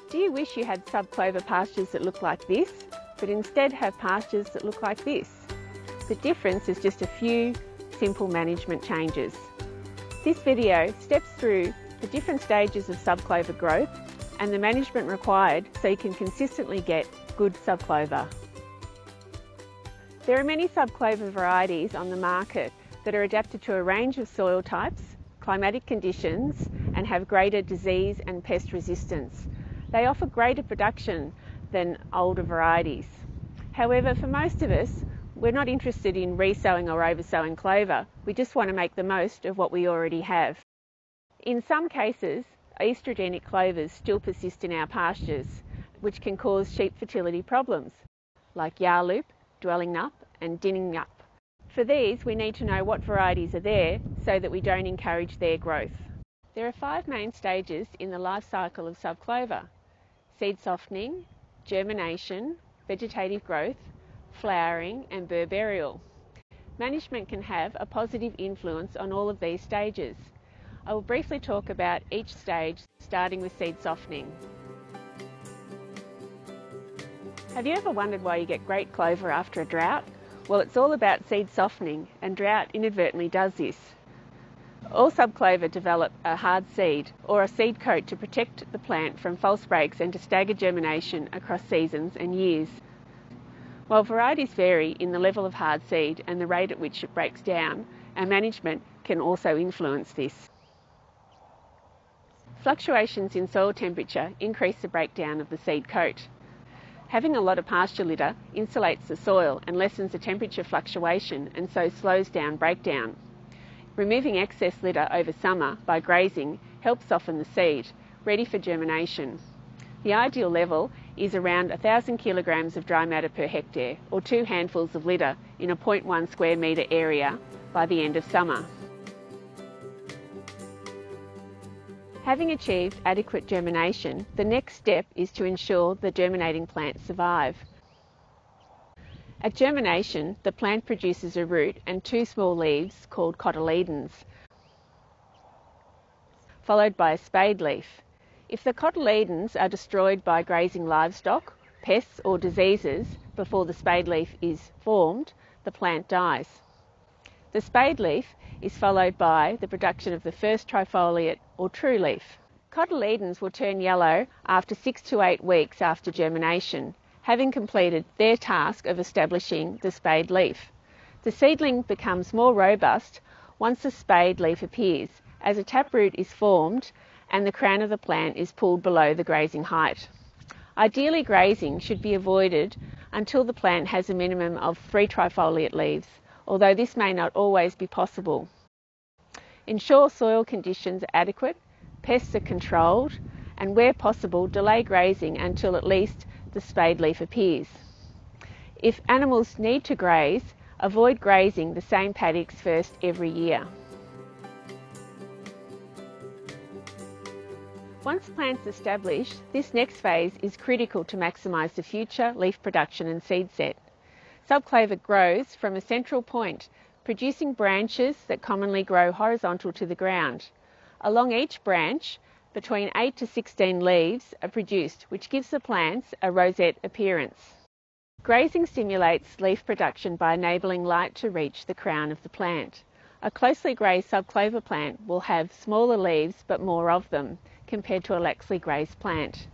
Do you wish you had sub-clover pastures that look like this, but instead have pastures that look like this? The difference is just a few simple management changes. This video steps through the different stages of sub-clover growth and the management required so you can consistently get good sub-clover. There are many sub-clover varieties on the market that are adapted to a range of soil types, climatic conditions, and have greater disease and pest resistance. They offer greater production than older varieties. However, for most of us, we're not interested in resowing or oversowing clover. We just want to make the most of what we already have. In some cases, estrogenic clovers still persist in our pastures, which can cause sheep fertility problems, like yarloop, dwelling nup and dinning nup. For these, we need to know what varieties are there so that we don't encourage their growth. There are 5 main stages in the life cycle of sub-clover: seed softening, germination, vegetative growth, flowering and burr burial. Management can have a positive influence on all of these stages. I will briefly talk about each stage, starting with seed softening. Have you ever wondered why you get great clover after a drought? Well, it's all about seed softening, and drought inadvertently does this. All sub-clover develop a hard seed or a seed coat to protect the plant from false breaks and to stagger germination across seasons and years. While varieties vary in the level of hard seed and the rate at which it breaks down, our management can also influence this. Fluctuations in soil temperature increase the breakdown of the seed coat. Having a lot of pasture litter insulates the soil and lessens the temperature fluctuation and so slows down breakdown. Removing excess litter over summer by grazing helps soften the seed, ready for germination. The ideal level is around 1,000 kilograms of dry matter per hectare, or 2 handfuls of litter in a 0.1 square metre area by the end of summer. Having achieved adequate germination, the next step is to ensure the germinating plants survive. At germination, the plant produces a root and 2 small leaves called cotyledons, followed by a spade leaf. If the cotyledons are destroyed by grazing livestock, pests or diseases before the spade leaf is formed, the plant dies. The spade leaf is followed by the production of the first trifoliate or true leaf. Cotyledons will turn yellow after 6 to 8 weeks after germination, having completed their task of establishing the spade leaf. The seedling becomes more robust once the spade leaf appears, as a taproot is formed and the crown of the plant is pulled below the grazing height. Ideally, grazing should be avoided until the plant has a minimum of 3 trifoliate leaves, although this may not always be possible. Ensure soil conditions are adequate, pests are controlled, and where possible, delay grazing until at least the spade leaf appears. If animals need to graze, avoid grazing the same paddocks first every year. Once plants established, this next phase is critical to maximise the future leaf production and seed set. Sub-clover grows from a central point, producing branches that commonly grow horizontal to the ground. Along each branch, between 8 to 16 leaves are produced, which gives the plants a rosette appearance. Grazing stimulates leaf production by enabling light to reach the crown of the plant. A closely grazed sub-clover plant will have smaller leaves but more of them, compared to a laxly grazed plant.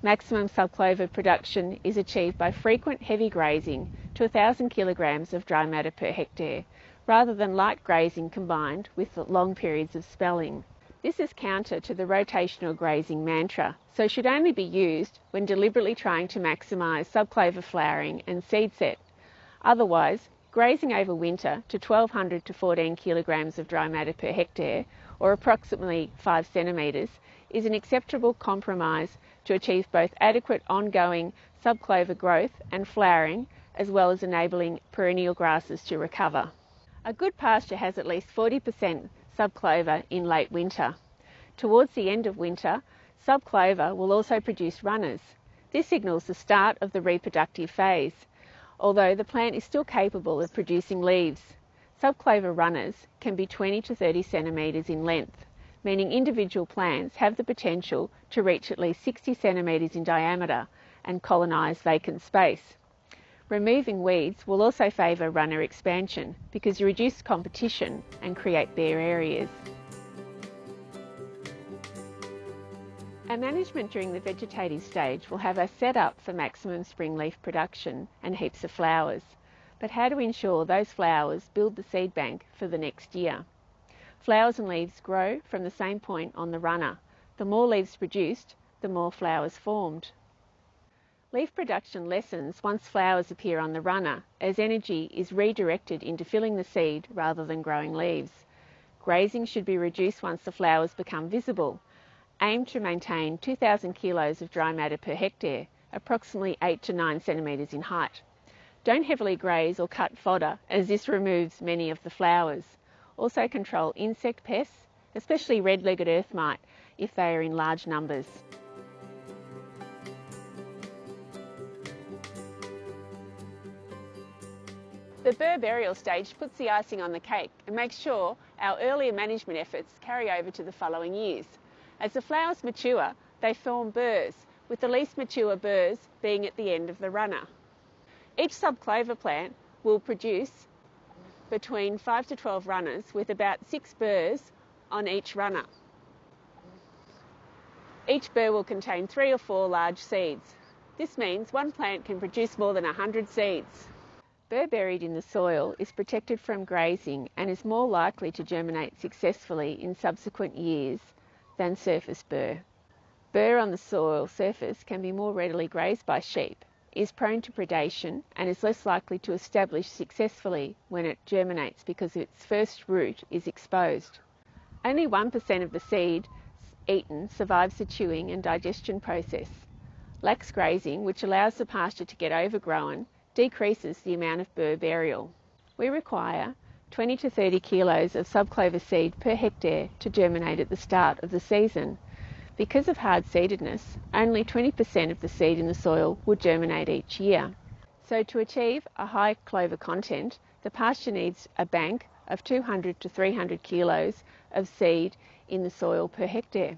Maximum sub-clover production is achieved by frequent heavy grazing to 1,000 kilograms of dry matter per hectare, rather than light grazing combined with long periods of spelling. This is counter to the rotational grazing mantra, so should only be used when deliberately trying to maximise sub-clover flowering and seed set. Otherwise, grazing over winter to 1,200 to 14 kilograms of dry matter per hectare, or approximately 5 centimetres, is an acceptable compromise to achieve both adequate ongoing sub-clover growth and flowering, as well as enabling perennial grasses to recover. A good pasture has at least 40% sub-clover in late winter. Towards the end of winter, sub-clover will also produce runners. This signals the start of the reproductive phase, although the plant is still capable of producing leaves. Sub-clover runners can be 20 to 30 centimetres in length. meaning individual plants have the potential to reach at least 60 centimetres in diameter and colonise vacant space. Removing weeds will also favour runner expansion because you reduce competition and create bare areas. Our management during the vegetative stage will have us set up for maximum spring leaf production and heaps of flowers. But how to ensure those flowers build the seed bank for the next year? Flowers and leaves grow from the same point on the runner. The more leaves produced, the more flowers formed. Leaf production lessens once flowers appear on the runner, as energy is redirected into filling the seed rather than growing leaves. Grazing should be reduced once the flowers become visible. Aim to maintain 2,000 kilos of dry matter per hectare, approximately 8 to 9 centimetres in height. Don't heavily graze or cut fodder, as this removes many of the flowers. Also control insect pests, especially red-legged earth mite, if they are in large numbers. The Burr burial stage puts the icing on the cake and makes sure our earlier management efforts carry over to the following years. As the flowers mature, they form burrs, with the least mature burrs being at the end of the runner. Each sub-clover plant will produce between 5 to 12 runners with about 6 burrs on each runner. Each burr will contain 3 or 4 large seeds. This means one plant can produce more than 100 seeds. Burr buried in the soil is protected from grazing and is more likely to germinate successfully in subsequent years than surface burr. Burr on the soil surface can be more readily grazed by sheep, is prone to predation and is less likely to establish successfully when it germinates because its first root is exposed. Only 1% of the seed eaten survives the chewing and digestion process. Lax grazing, which allows the pasture to get overgrown, decreases the amount of burr burial. We require 20 to 30 kilos of sub-clover seed per hectare to germinate at the start of the season. Because of hard-seededness, only 20% of the seed in the soil will germinate each year. So to achieve a high clover content, the pasture needs a bank of 200 to 300 kilos of seed in the soil per hectare.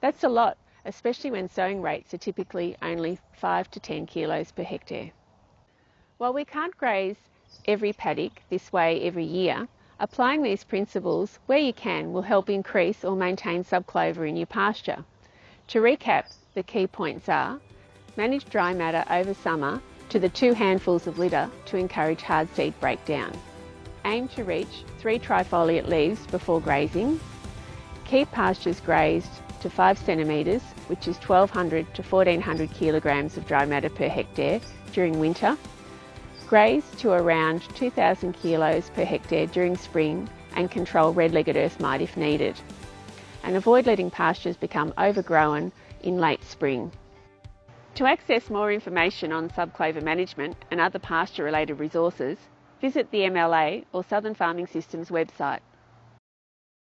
That's a lot, especially when sowing rates are typically only 5 to 10 kilos per hectare. While we can't graze every paddock this way every year, applying these principles where you can will help increase or maintain sub-clover in your pasture. To recap, the key points are: manage dry matter over summer to the 2 handfuls of litter to encourage hard seed breakdown. Aim to reach 3 trifoliate leaves before grazing. Keep pastures grazed to 5 centimetres, which is 1,200 to 1,400 kilograms of dry matter per hectare during winter. Graze to around 2,000 kilos per hectare during spring and control red-legged earth mite if needed. And avoid letting pastures become overgrown in late spring. To access more information on sub-clover management and other pasture-related resources, visit the MLA or Southern Farming Systems website.